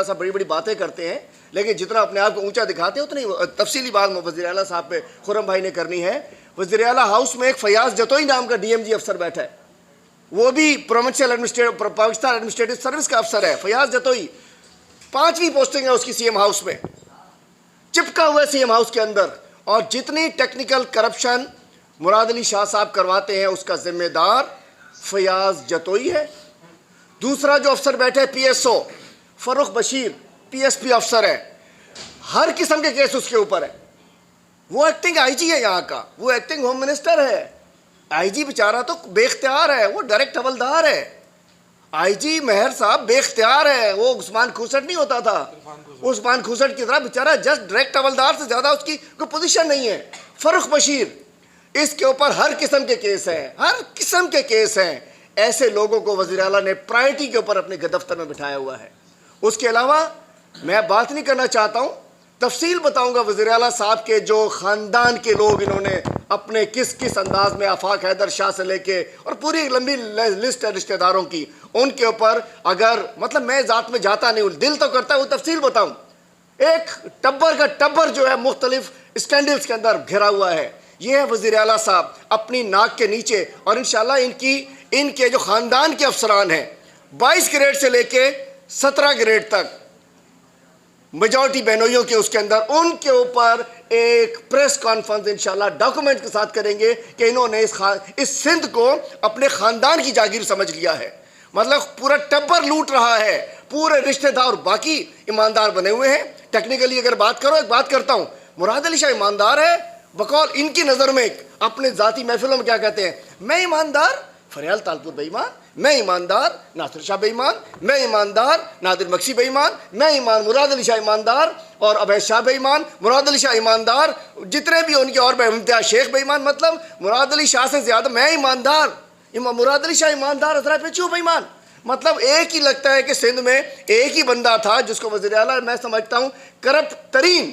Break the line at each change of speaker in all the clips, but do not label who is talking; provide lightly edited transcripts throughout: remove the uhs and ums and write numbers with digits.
صاحب بڑی بڑی باتیں کرتے ہیں لیکن جتنا اپنے آپ کو اونچا دکھاتے ہیں اتنی تفصیلی بات وزیر اعلیٰ صاحب پہ خرم بھائی نے کرنی ہے. وزیر اعلیٰ ہاؤس میں ایک فیاض جتوئی نام کا DMG افسر بیٹھا ہے, وہ بھی پاکستان ایڈمنسٹریٹو سروس کا افسر ہے. فیاض جتوئی 5ویں پوسٹنگ ہے اس کی CM ہاؤس میں, چپکا ہوا ہے CM ہاؤس کے اندر. اور جتنی ٹیکنیکل کرپشن مراد علی شاہ صاحب کرواتے ہیں اس کا ذمہ دار فیاض جتوئی ہے. دوسرا جو افسر بیٹھے PSO فروخ بشیر PSP افسر ہے, ہر قسم کے کیس اس کے اوپر ہے. وہ ایکٹنگ IG ہے یہاں کا, وہ ایکٹنگ ہوم منسٹر ہے. IG بیچارہ تو بے اختیار ہے, وہ ڈائریکٹ حوالدار ہے. IG مہر صاحب بے اختیار ہے, وہ عثمان کھوسٹ نہیں ہوتا تھا, عثمان کھوسٹ کی طرح بیچارہ جسٹ ڈائریکٹ حوالدار سے زیادہ اس کی کوئی پوزیشن نہیں ہے. فروخ بشیر, اس کے اوپر ہر قسم کے کیس ہیں, ہر قسم کے کیس ہیں. ایسے لوگوں کو وزیر اعلیٰ نے پرائرٹی کے اوپر اپنے دفتر میں بٹھایا ہوا ہے. اس کے علاوہ میں بات نہیں کرنا چاہتا ہوں, تفصیل بتاؤں گا وزیر اعلیٰ صاحب کے جو خاندان کے لوگ انہوں نے اپنے کس انداز میں آفاق حیدر شاہ سے لے کے اور پوری لمبی لسٹ ہے رشتہ داروں کی, ان کے اوپر اگر مطلب میں ذات میں جاتا نہیں ہوں, دل تو کرتا ہے وہ تفصیل بتاؤں. ایک ٹبر کا ٹبر جو ہے مختلف اسکینڈلز کے اندر گھرا ہوا ہے. یہ ہے وزیر اعلیٰ صاحب اپنی ناک کے نیچے, اور انشاءاللہ ان کے جو خاندان کے افسران ہیں 22 گریڈ سے لے کے 17 گریڈ تک میجورٹی بہنوئیوں کے اس کے اندر, ان کے اوپر ایک پریس کانفرنس انشاءاللہ ڈاکومنٹ کے ساتھ کریں گے کہ انہوں نے اس سندھ کو اپنے خاندان کی جاگیر سمجھ لیا ہے. مطلب پورا ٹبر لوٹ رہا ہے, پورے رشتہ دار باقی ایماندار بنے ہوئے ہیں. ٹیکنیکلی اگر بات کرو, ایک بات کرتا ہوں, مراد علی شاہ ایماندار ہے بقول ان کی نظر میں. اپنے ذاتی محفلوں میں کیا کہتے ہیں, میں ایماندار فریال تالپور بے ایمان, میں ایماندار ناصر شاہ بے ایمان, میں ایماندار نادر مکسی بے ایمان, میں مراد علی شاہ ایماندار اور عبید شاہ بے ایمان, مراد علی شاہ ایماندار, جتنے بھی ان کے اور امتیاز شیخ بے ایمان. مطلب مراد علی شاہ سے زیادہ میں ایماندار, مراد علی شاہ ایماندار, حضرت پیچو بے ایمان. مطلب ایک ہی لگتا ہے کہ سندھ میں ایک ہی بندہ تھا جس کو وزیر اعلیٰ میں سمجھتا ہوں کرپٹ ترین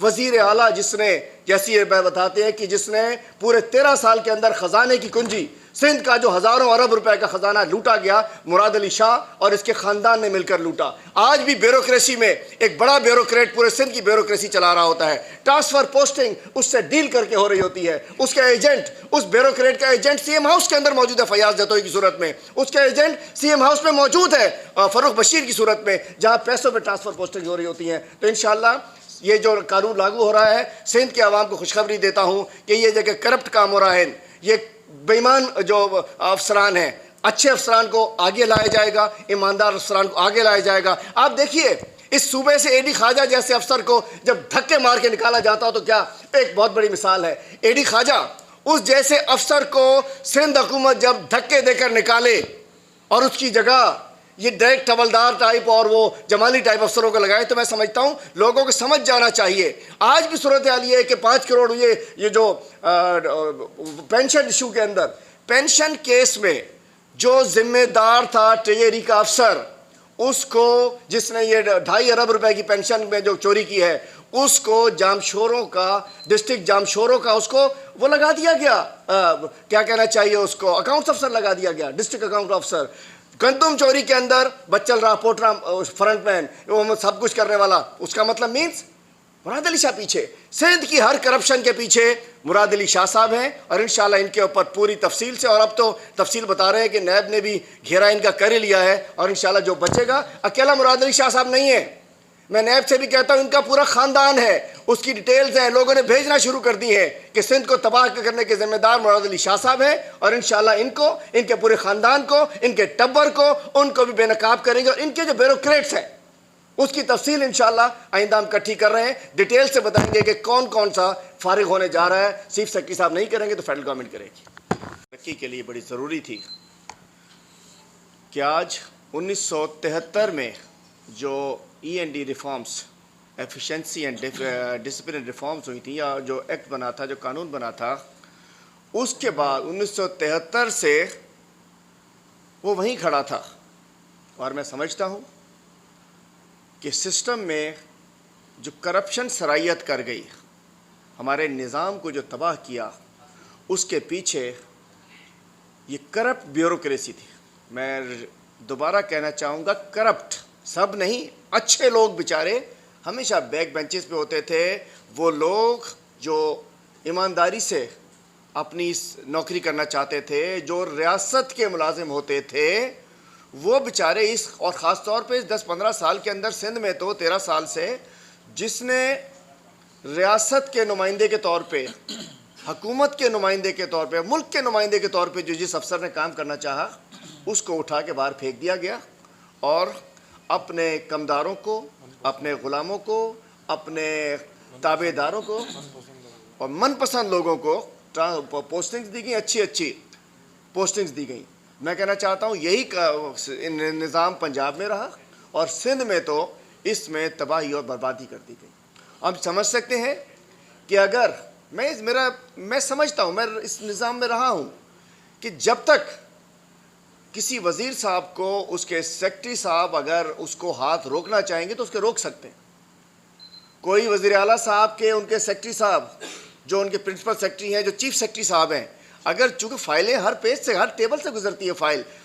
وزیر اعلیٰ, جس نے جیسی یہ بتاتے ہیں کہ جس نے پورے 13 سال کے اندر خزانے کی کنجی سندھ کا جو ہزاروں ارب روپے کا خزانہ لوٹا گیا, مراد علی شاہ اور اس کے خاندان نے مل کر لوٹا. آج بھی بیوروکریسی میں ایک بڑا بیوروکریٹ پورے سندھ کی بیوروکریسی چلا رہا ہوتا ہے. ٹرانسفر پوسٹنگ اس سے ڈیل کر کے ہو رہی ہوتی ہے. اس کا ایجنٹ, اس بیوروکریٹ کا ایجنٹ CM ہاؤس کے اندر موجود ہے فیاض جتوئی کی صورت میں, اس کا ایجنٹ CM ہاؤس میں موجود ہے فروخ بشیر کی صورت میں, جہاں پیسوں پہ ٹرانسفر پوسٹنگ ہو رہی ہوتی ہیں. تو انشاءاللہ یہ جو قانون لاگو ہو رہا ہے, سندھ کے عوام کو خوشخبری دیتا ہوں کہ یہ جگہ کرپٹ کام ہو رہا ہے, یہ بے ایمان جو افسران ہیں, اچھے افسران کو آگے لایا جائے گا, ایماندار افسران کو آگے لایا جائے گا. آپ دیکھیے اس صوبے سے AD خواجہ جیسے افسر کو جب دھکے مار کے نکالا جاتا ہو تو کیا ایک بہت بڑی مثال ہے. AD خواجہ اس جیسے افسر کو سندھ حکومت جب دھکے دے کر نکالے اور اس کی جگہ یہ ڈائریکٹ حوالدار ٹائپ اور وہ جمالی ٹائپ افسروں کو لگائے, تو میں سمجھتا ہوں لوگوں کو سمجھ جانا چاہیے. آج بھی صورتحال یہ ہے کہ 5 کروڑ یہ جو پینشن ایشو کے اندر, پینشن کیس میں جو ذمہ دار تھا ٹریجری کا افسر, اس کو جس نے یہ 2.5 ارب روپے کی پینشن میں جو چوری کی ہے, اس کو جامشوروں کا ڈسٹرکٹ جامشوروں کا اس کو وہ لگا دیا گیا, کیا کہنا چاہیے اس کو, اکاؤنٹس افسر لگا دیا گیا, ڈسٹرکٹ اکاؤنٹ افسر. گندم چوری کے اندر بچل رہا پوٹرا فرنٹ مین, وہ سب کچھ کرنے والا, اس کا مطلب مینس مراد علی شاہ پیچھے. سندھ کی ہر کرپشن کے پیچھے مراد علی شاہ صاحب ہیں, اور انشاءاللہ ان کے اوپر پوری تفصیل سے, اور اب تو تفصیل بتا رہے ہیں کہ نیب نے بھی گھیرا ان کا کر لیا ہے, اور انشاءاللہ جو بچے گا اکیلا مراد علی شاہ صاحب نہیں ہے, میں نیب سے بھی کہتا ہوں ان کا پورا خاندان ہے, اس کی ڈیٹیلز ہیں, لوگوں نے بھیجنا شروع کر دی ہیں کہ سندھ کو تباہ کرنے کے ذمہ دار مراد علی شاہ صاحب ہیں, اور انشاءاللہ ان کو, ان کے پورے خاندان کو, ان کے ٹبر کو, ان کو بھی بے نقاب کریں گے. اور ان کے جو بیوروکریٹس ہیں اس کی تفصیل انشاءاللہ آئندہ ہم اکٹھی کر رہے ہیں, ڈیٹیل سے بتائیں گے کہ کون کون سا فارغ ہونے جا رہا ہے. چیف سیکرٹری صاحب نہیں کریں گے تو فیڈرل گورنمنٹ کرے گی. ترقی کے لیے بڑی ضروری تھی کہ آج 1973 میں جو END reforms, efficiency and discipline reforms ہوئی تھیں, یا جو ایکٹ بنا تھا, جو قانون بنا تھا, اس کے بعد 1973 سے وہ وہیں کھڑا تھا. اور میں سمجھتا ہوں کہ سسٹم میں جو کرپشن سرایت کر گئی, ہمارے نظام کو جو تباہ کیا, اس کے پیچھے یہ کرپٹ بیوروکریسی تھی. میں دوبارہ کہنا چاہوں گا کرپٹ سب نہیں, اچھے لوگ بیچارے ہمیشہ بیک بینچز پہ ہوتے تھے. وہ لوگ جو ایمانداری سے اپنی نوکری کرنا چاہتے تھے, جو ریاست کے ملازم ہوتے تھے, وہ بیچارے اس, اور خاص طور پہ 10-15 سال کے اندر سندھ میں تو 13 سال سے جس نے ریاست کے نمائندے کے طور پہ, حکومت کے نمائندے کے طور پہ, ملک کے نمائندے کے طور پہ جو جس افسر نے کام کرنا چاہا اس کو اٹھا کے باہر پھینک دیا گیا, اور اپنے کمداروں کو, اپنے غلاموں کو, اپنے تابع داروں کو اور من پسند لوگوں کو پوسٹنگز دی گئیں, اچھی اچھی پوسٹنگز دی گئیں. میں کہنا چاہتا ہوں یہی نظام پنجاب میں رہا, اور سندھ میں تو اس میں تباہی اور بربادی کر دی گئی. ہم سمجھ سکتے ہیں کہ اگر میں سمجھتا ہوں, میں اس نظام میں رہا ہوں کہ جب تک کسی وزیر صاحب کو اس کے سیکرٹری صاحب اگر اس کو ہاتھ روکنا چاہیں گے تو اس کے روک سکتے ہیں. کوئی وزیر اعلیٰ صاحب کے ان کے سیکرٹری صاحب جو ان کے پرنسپل سیکرٹری ہیں, جو چیف سیکرٹری صاحب ہیں, اگر چونکہ فائلیں ہر پیج سے, ہر ٹیبل سے گزرتی ہے,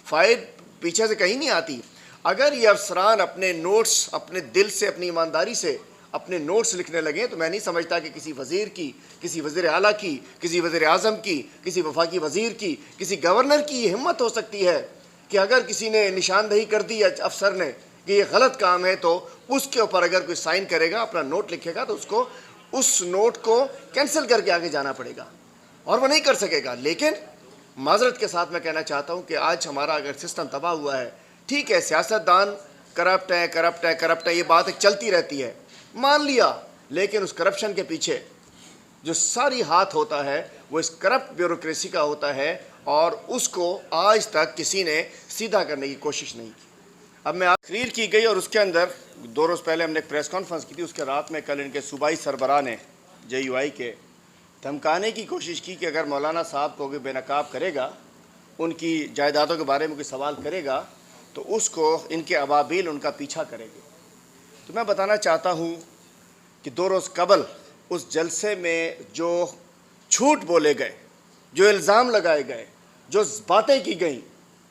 فائل پیچھے سے کہیں نہیں آتی, اگر یہ افسران اپنے نوٹس اپنے دل سے, اپنی ایمانداری سے اپنے نوٹس لکھنے لگیں تو میں نہیں سمجھتا کہ کسی وزیر کی, کسی وزیر اعلیٰ کی, کسی وزیر اعظم کی, کسی وفاقی وزیر کی, کسی گورنر کی یہ ہمت ہو سکتی ہے کہ اگر کسی نے نشاندہی کر دی افسر نے کہ یہ غلط کام ہے تو اس کے اوپر اگر کوئی سائن کرے گا, اپنا نوٹ لکھے گا, تو اس کو اس نوٹ کو کینسل کر کے آگے جانا پڑے گا, اور وہ نہیں کر سکے گا. لیکن معذرت کے ساتھ میں کہنا چاہتا ہوں کہ آج ہمارا اگر سسٹم تباہ ہوا ہے, ٹھیک ہے سیاستدان کرپٹ ہے, یہ بات چلتی رہتی ہے, مان لیا, لیکن اس کرپشن کے پیچھے جو ساری ہاتھ ہوتا ہے وہ اس کرپٹ بیوروکریسی کا ہوتا ہے, اور اس کو آج تک کسی نے سیدھا کرنے کی کوشش نہیں کی. اب میں تقریر کی گئی اور اس کے اندر 2 روز پہلے ہم نے ایک پریس کانفرنس کی تھی, اس کے رات میں کل ان کے صوبائی سربراہ نے JUI کے دھمکانے کی کوشش کی کہ اگر مولانا صاحب کو بے نقاب کرے گا, ان کی جائیدادوں کے بارے میں کوئی سوال کرے گا تو اس کو ان کے ابابیل ان کا پیچھا کریں گے. تو میں بتانا چاہتا ہوں کہ 2 روز قبل اس جلسے میں جو جھوٹ بولے گئے, جو الزام لگائے گئے, جو باتیں کی گئیں,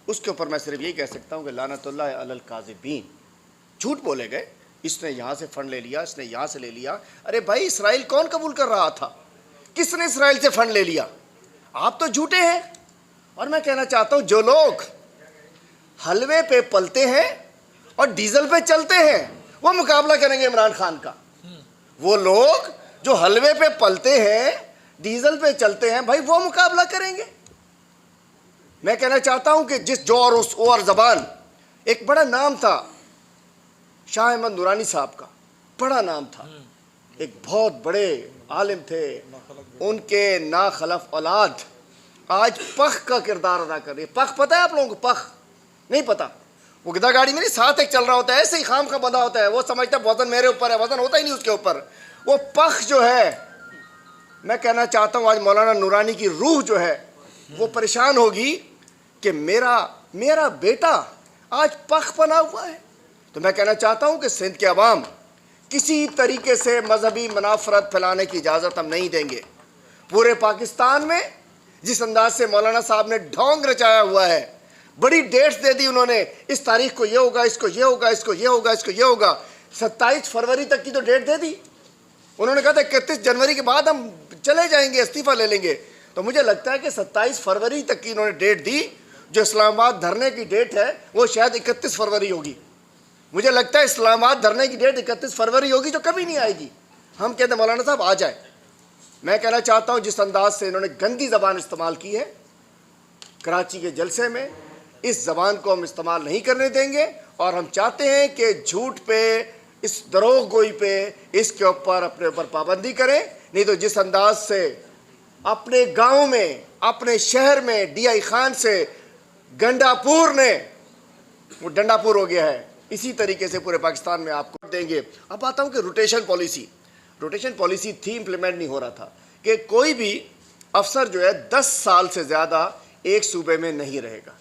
اس کے اوپر میں صرف یہی کہہ سکتا ہوں کہ لعنت اللہ علی الکاذبین. جھوٹ بولے گئے, اس نے یہاں سے فنڈ لے لیا, اس نے یہاں سے لے لیا. ارے بھائی, اسرائیل کون قبول کر رہا تھا؟ کس نے اسرائیل سے فنڈ لے لیا؟ آپ تو جھوٹے ہیں. اور میں کہنا چاہتا ہوں جو لوگ حلوے پہ پلتے ہیں اور ڈیزل پہ چلتے ہیں وہ مقابلہ کریں گے عمران خان کا. وہ لوگ جو حلوے پہ پلتے ہیں, ڈیزل پہ چلتے ہیں, بھائی وہ مقابلہ کریں گے. میں کہنا چاہتا ہوں کہ جس جو اور زبان, ایک بڑا نام تھا شاہ احمد نورانی صاحب کا, بڑا نام تھا, ایک بہت بڑے عالم تھے, ان کے ناخلف اولاد آج پخ کا کردار ادا کر رہی ہے. پخ پتہ ہے آپ لوگوں کو؟ پخ نہیں پتہ؟ وہ گدا گاڑی میں نہیں, ساتھ ایک چل رہا ہوتا ہے, ایسے ہی خام کا بندہ ہوتا ہے, وہ سمجھتا ہے وزن میرے اوپر ہے, وزن ہوتا ہی نہیں اس کے اوپر. وہ پخ جو ہے, میں کہنا چاہتا ہوں آج مولانا نورانی کی روح جو ہے وہ پریشان ہوگی کہ میرا بیٹا آج پخ بنا ہوا ہے. تو میں کہنا چاہتا ہوں کہ سندھ کے عوام کسی طریقے سے مذہبی منافرت پھیلانے کی اجازت ہم نہیں دیں گے. پورے پاکستان میں جس انداز سے مولانا صاحب نے ڈھونگ رچایا ہوا ہے, بڑی ڈیٹس دے دی انہوں نے, اس تاریخ کو یہ ہوگا, اس کو یہ ہوگا, اس کو یہ ہوگا, اس کو یہ ہوگا. 27 فروری تک کی تو ڈیٹ دے دی. انہوں نے کہا تھا 31 جنوری کے بعد ہم چلے جائیں گے, استعفیٰ لے لیں گے. تو مجھے لگتا ہے کہ 27 فروری تک کی انہوں نے ڈیٹ دی. جو اسلام آباد دھرنے کی ڈیٹ ہے وہ شاید 31 فروری ہوگی. مجھے لگتا ہے اسلام آباد دھرنے کی ڈیٹ 31 فروری ہوگی, جو کبھی نہیں آئے گی. ہم کہتے ہیں مولانا صاحب آ جائیں. میں کہنا چاہتا ہوں جس انداز سے انہوں نے گندی زبان استعمال کی ہے کراچی کے جلسے میں, اس زبان کو ہم استعمال نہیں کرنے دیں گے. اور ہم چاہتے ہیں کہ جھوٹ پہ, اس دروغ گوئی پہ, اس کے اوپر اپنے اوپر پابندی کریں. نہیں تو جس انداز سے اپنے گاؤں میں, اپنے شہر میں DI خان سے گنڈا پور نے, وہ ڈنڈا پور ہو گیا ہے, اسی طریقے سے پورے پاکستان میں آپ کو دیں گے. اب آتا ہوں کہ روٹیشن پالیسی تھی, امپلیمنٹ نہیں ہو رہا تھا کہ کوئی بھی افسر جو ہے 10 سال سے زیادہ ایک صوبے میں نہیں رہے گا.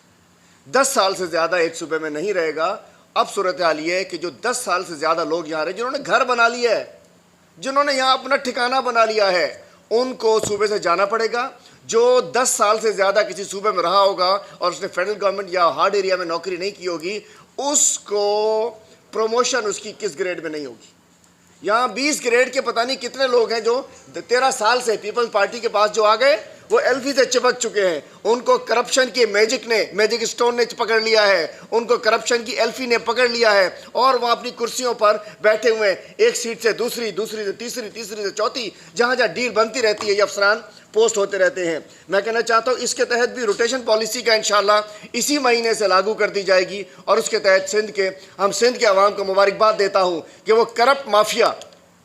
10 سال سے زیادہ ایک صوبے میں نہیں رہے گا. اب صورتحال یہ ہے کہ جو 10 سال سے زیادہ لوگ یہاں رہے, جنہوں نے گھر بنا لیا ہے, جنہوں نے یہاں اپنا ٹھکانہ بنا لیا ہے, ان کو صوبے سے جانا پڑے گا. جو 10 سال سے زیادہ کسی صوبے میں رہا ہوگا اور اس نے فیڈرل گورنمنٹ یا ہارڈ ایریا میں نوکری نہیں کی ہوگی, اس کو پروموشن اس کی کس گریڈ میں نہیں ہوگی. یہاں 20 گریڈ کے پتہ نہیں کتنے لوگ ہیں جو 13 سال سے پیپلز پارٹی کے پاس جو آ گئے وہ ایلفی سے چپک چکے ہیں. ان کو کرپشن کے میجک اسٹون نے پکڑ لیا ہے, ان کو کرپشن کی ایلفی نے پکڑ لیا ہے, اور وہ اپنی کرسیوں پر بیٹھے ہوئے ہیں, ایک سیٹ سے دوسری, دوسری سے تیسری, تیسری سے چوتھی, جہاں جہاں ڈیل بنتی رہتی ہے یہ افسران پوسٹ ہوتے رہتے ہیں. میں کہنا چاہتا ہوں اس کے تحت بھی روٹیشن پالیسی کا انشاءاللہ اسی مہینے سے لاگو کر دی جائے گی, اور اس کے تحت سندھ کے عوام کو مبارکباد دیتا ہوں کہ وہ کرپٹ مافیا,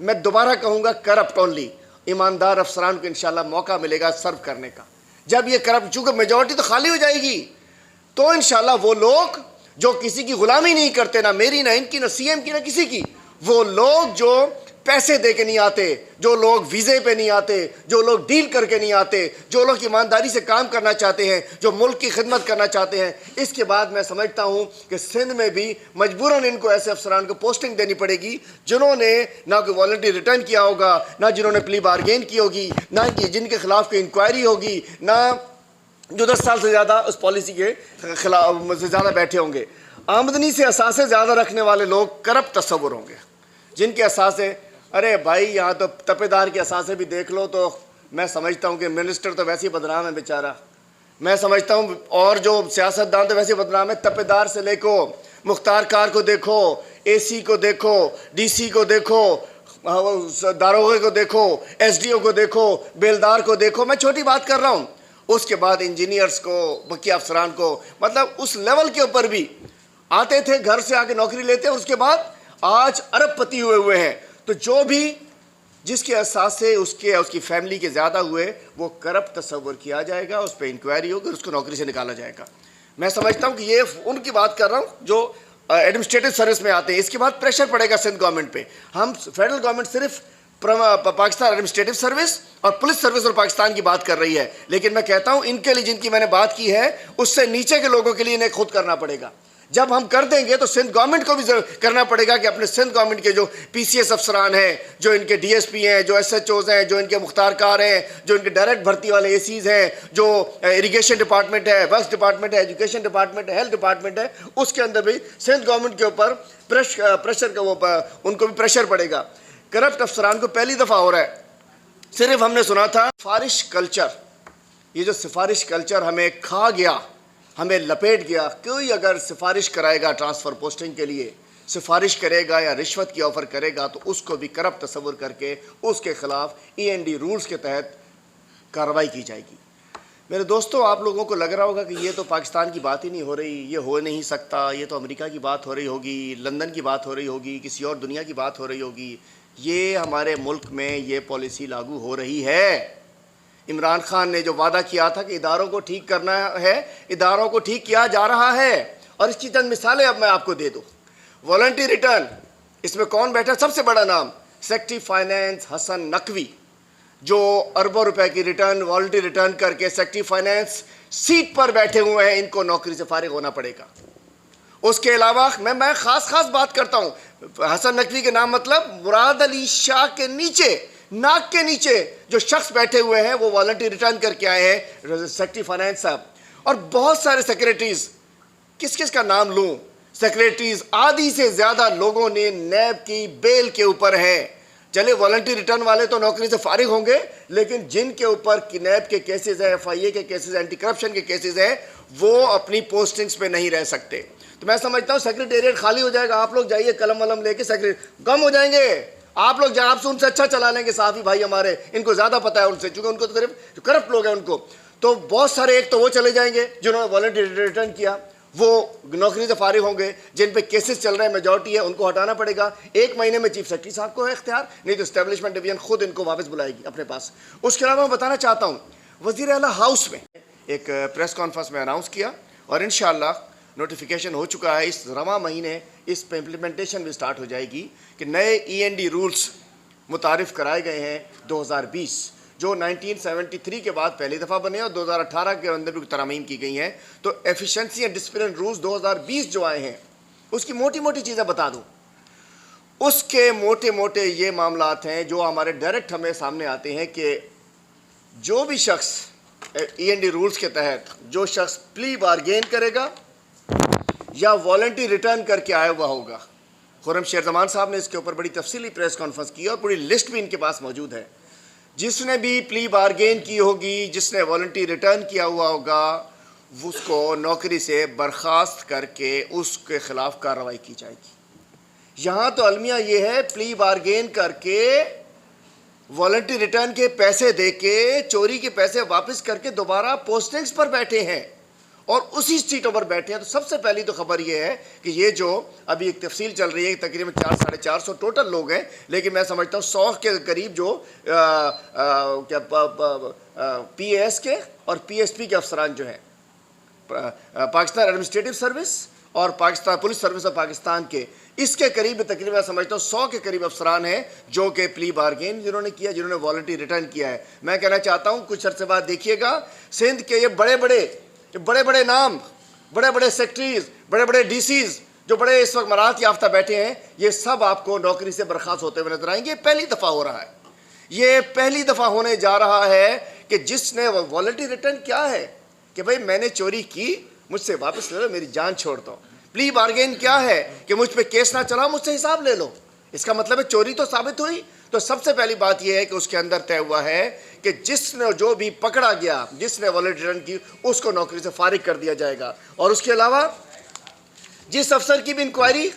میں دوبارہ کہوں گا کرپٹ اونلی, ایماندار افسران کو انشاءاللہ موقع ملے گا سرو کرنے کا. جب یہ کرپٹ, چونکہ میجورٹی تو خالی ہو جائے گی, تو انشاءاللہ وہ لوگ جو کسی کی غلامی نہیں کرتے, نہ میری نہ ان کی نہ سی ایم کی نہ کسی کی, وہ لوگ جو پیسے دے کے نہیں آتے, جو لوگ ویزے پہ نہیں آتے, جو لوگ ڈیل کر کے نہیں آتے, جو لوگ ایمانداری سے کام کرنا چاہتے ہیں, جو ملک کی خدمت کرنا چاہتے ہیں, اس کے بعد میں سمجھتا ہوں کہ سندھ میں بھی مجبوراً ان کو ایسے افسران کو پوسٹنگ دینی پڑے گی جنہوں نے نہ کوئی والنٹری ریٹرن کیا ہوگا, نہ جنہوں نے پلی بارگین کی ہوگی, نہ جن کے خلاف کوئی انکوائری ہوگی, نہ جو 10 سال سے زیادہ اس پالیسی کے خلاف سے زیادہ بیٹھے ہوں گے. آمدنی سے اثاثے زیادہ رکھنے والے لوگ کرپٹ تصور ہوں گے, جن کے اثاثے, ارے بھائی یہاں تو تپے دار کے اثاثے بھی دیکھ لو, تو میں سمجھتا ہوں کہ منسٹر تو ویسے ہی بدنام ہے بیچارہ, میں سمجھتا ہوں, اور جو سیاستدان تو ویسے ہی بدنام ہے. تپے دار سے لے کو مختار کار کو دیکھو, اے سی کو دیکھو, ڈی سی کو دیکھو, داروغے کو دیکھو, ایس ڈی او کو دیکھو, بیلدار کو دیکھو, میں چھوٹی بات کر رہا ہوں. اس کے بعد انجینئرز کو, بقیہ افسران کو, مطلب اس لیول کے اوپر بھی آتے تھے, گھر سے آ کے نوکری لیتے, اور اس کے بعد آج ارب پتی ہوئے ہیں. تو جو بھی جس کے اثاثے اس کی فیملی کے زیادہ ہوئے, وہ کرپٹ تصور کیا جائے گا, اس پہ انکوائری ہوگی, اس کو نوکری سے نکالا جائے گا. میں سمجھتا ہوں کہ یہ ان کی بات کر رہا ہوں جو ایڈمنسٹریٹو سروس میں آتے ہیں. اس کے بعد پریشر پڑے گا سندھ گورنمنٹ پہ. ہم فیڈرل گورنمنٹ صرف پاکستان ایڈمنسٹریٹو سروس اور پولیس سروس اور پاکستان کی بات کر رہی ہے, لیکن میں کہتا ہوں ان کے لیے جن کی میں نے بات کی ہے, اس سے نیچے کے لوگوں کے لیے انہیں خود کرنا پڑے گا. جب ہم کر دیں گے تو سندھ گورنمنٹ کو بھی کرنا پڑے گا کہ اپنے سندھ گورنمنٹ کے جو پی سی ایس افسران ہیں, جو ان کے ڈی ایس پی ہیں, جو ایس ایچ اوز ہیں, جو ان کے مختار کار ہیں, جو ان کے ڈائریکٹ بھرتی والے اے سیز ہیں, جو اریگیشن ڈپارٹمنٹ ہے, ورکس ڈپارٹمنٹ ہے, ایجوکیشن ڈپارٹمنٹ ہے, ہیلتھ ڈپارٹمنٹ ہے, اس کے اندر بھی سندھ گورنمنٹ کے اوپر پریشر کا ان کو بھی پریشر پڑے گا. کرپٹ افسران کو پہلی دفعہ ہو رہا ہے. صرف ہم نے سنا تھا سفارش کلچر, یہ جو سفارش کلچر ہمیں کھا گیا, ہمیں لپیٹ گیا. کوئی اگر سفارش کرائے گا ٹرانسفر پوسٹنگ کے لیے, سفارش کرے گا یا رشوت کی آفر کرے گا, تو اس کو بھی کرپٹ تصور کر کے اس کے خلاف END رولز کے تحت کارروائی کی جائے گی. میرے دوستو, آپ لوگوں کو لگ رہا ہوگا کہ یہ تو پاکستان کی بات ہی نہیں ہو رہی, یہ ہو نہیں سکتا, یہ تو امریکہ کی بات ہو رہی ہوگی, لندن کی بات ہو رہی ہوگی, کسی اور دنیا کی بات ہو رہی ہوگی. یہ ہمارے ملک میں یہ پالیسی لاگو ہو رہی ہے. عمران خان نے جو وعدہ کیا تھا کہ اداروں کو ٹھیک کرنا ہے, اداروں کو ٹھیک کیا جا رہا ہے. اور اس کی چند مثالیں اب میں آپ کو دے دوں. والنٹری ریٹرن, اس میں کون بیٹھا؟ سب سے بڑا نام سیکٹری فائنینس حسن نقوی, جو اربوں روپے کی ریٹرن والنٹری ریٹرن کر کے سیکٹری فائنینس سیٹ پر بیٹھے ہوئے ہیں. ان کو نوکری سے فارغ ہونا پڑے گا. اس کے علاوہ میں خاص بات کرتا ہوں. حسن نقوی کے نام مطلب مراد علی شاہ کے نیچے, ناک کے نیچے جو شخص بیٹھے ہوئے ہیں وہ والنٹری ریٹرن کر کے آئے ہیں سیکٹری فائنینس صاحب. اور بہت سارے سیکریٹریز, کس کا نام لوں, سیکریٹریز آدھی سے زیادہ لوگوں نے نیب کی بیل کے اوپر ہیں. چلے والنٹری ریٹرن والے تو نوکری سے فارغ ہوں گے, لیکن جن کے اوپر نیب کے کیسز ہیں, FIA کے کیسز ہیں, اینٹی کرپشن کے کیسز ہیں, وہ اپنی پوسٹنگز پہ نہیں رہ سکتے. تو میں سمجھتا ہوں سیکریٹریٹ خالی ہو جائے گا. آپ لوگ جائیے قلم ولم لے کے, کم ہو جائیں گے آپ لوگ. آپ سے ان سے اچھا چلا لیں گے صحافی بھائی ہمارے, ان کو زیادہ پتہ ہے ان سے, چونکہ ان کو تو صرف جو کرپٹ لوگ ہیں ان کو. تو بہت سارے ایک تو وہ چلے جائیں گے جنہوں نے والنٹری ریٹرن کیا, وہ نوکری سے فارغ ہوں گے. جن پہ کیسز چل رہے ہیں میجورٹی ہے, ان کو ہٹانا پڑے گا. 1 مہینے میں چیف سیکرٹری صاحب کو ہے اختیار, نہیں تو اسٹیبلشمنٹ ڈویژن خود ان کو واپس بلائے گی اپنے پاس. اس کے علاوہ میں بتانا چاہتا ہوں, وزیر اعلیٰ ہاؤس میں ایک پریس کانفرنس میں اناؤنس کیا, اور انشاءاللہ نوٹیفیکیشن ہو چکا ہے. اس رواں مہینے اس پہ امپلیمنٹیشن بھی سٹارٹ ہو جائے گی کہ نئے END رولز متعارف کرائے گئے ہیں 2020, جو 1973 کے بعد پہلی دفعہ بنے, اور 2018 کے اندر بھی ترامیم کی گئی ہیں. تو ایفیشنسی اینڈ ڈسپلن رولز 2020 جو آئے ہیں, اس کی موٹی چیزیں بتا دوں. اس کے موٹے یہ معاملات ہیں جو ہمارے ڈائریکٹ ہمیں سامنے آتے ہیں کہ جو بھی شخص END رولز کے تحت, جو شخص پلی بارگین کرے گا یا والنٹری ریٹرن کر کے آیا ہوا ہوگا, خرم شیر زمان صاحب نے اس کے اوپر بڑی تفصیلی پریس کانفرنس کی اور پوری لسٹ بھی ان کے پاس موجود ہے. جس نے بھی پلی بارگین کی ہوگی, جس نے والنٹری ریٹرن کیا ہوا ہوگا, اس کو نوکری سے برخاست کر کے اس کے خلاف کارروائی کی جائے گی. یہاں تو المیہ یہ ہے پلی بارگین کر کے والنٹری ریٹرن کے پیسے دے کے چوری کے پیسے واپس کر کے دوبارہ پوسٹنگز پر بیٹھے ہیں اور اسی سیٹوں پر بیٹھے ہیں. تو سب سے پہلی تو خبر یہ ہے کہ یہ جو ابھی ایک تفصیل چل رہی ہے تقریباً 400-450 ٹوٹل لوگ ہیں, لیکن میں سمجھتا ہوں 100 کے قریب جو پی اے ایس کے اور پی ایس پی کے افسران جو ہیں, پاکستان ایڈمنسٹریٹو سروس اور Pakistan police service of Pakistan کے, اس کے قریب تقریباً میں سمجھتا ہوں 100 کے قریب افسران ہیں جو کہ پلی بارگین جنہوں نے کیا, جنہوں نے والنٹری ریٹرن کیا ہے. میں کہنا چاہتا ہوں کچھ عرصے بعد دیکھیے گا سندھ کے یہ بڑے بڑے نام, بڑے بڑے سیکٹریز, بڑے بڑے ڈی سیز جو بڑے اس وقت مراحت یافتہ بیٹھے ہیں, یہ سب آپ کو نوکری سے برخاست ہوتے ہوئے نظر آئیں گے. پہلی دفعہ ہو رہا ہے, یہ پہلی دفعہ ہونے جا رہا ہے کہ جس نے والنٹری ریٹرن کیا ہے کہ بھئی میں نے چوری کی, مجھ سے واپس لے لو, میری جان چھوڑ دو. پلی بارگین کیا ہے کہ مجھ پہ کیس نہ چلاؤ, مجھ سے حساب لے لو. اس کا مطلب ہے چوری تو ثابت ہوئی. تو سب سے پہلی بات یہ ہے کہ اس کے اندر طے ہوا ہے کہ جس نے جو بھی پکڑا گیا, جس نے والنٹری ریٹرن کی, اس کو نوکری سے فارغ کر دیا جائے گا. اور اس کے علاوہ جس افسر کی بھی انکوائری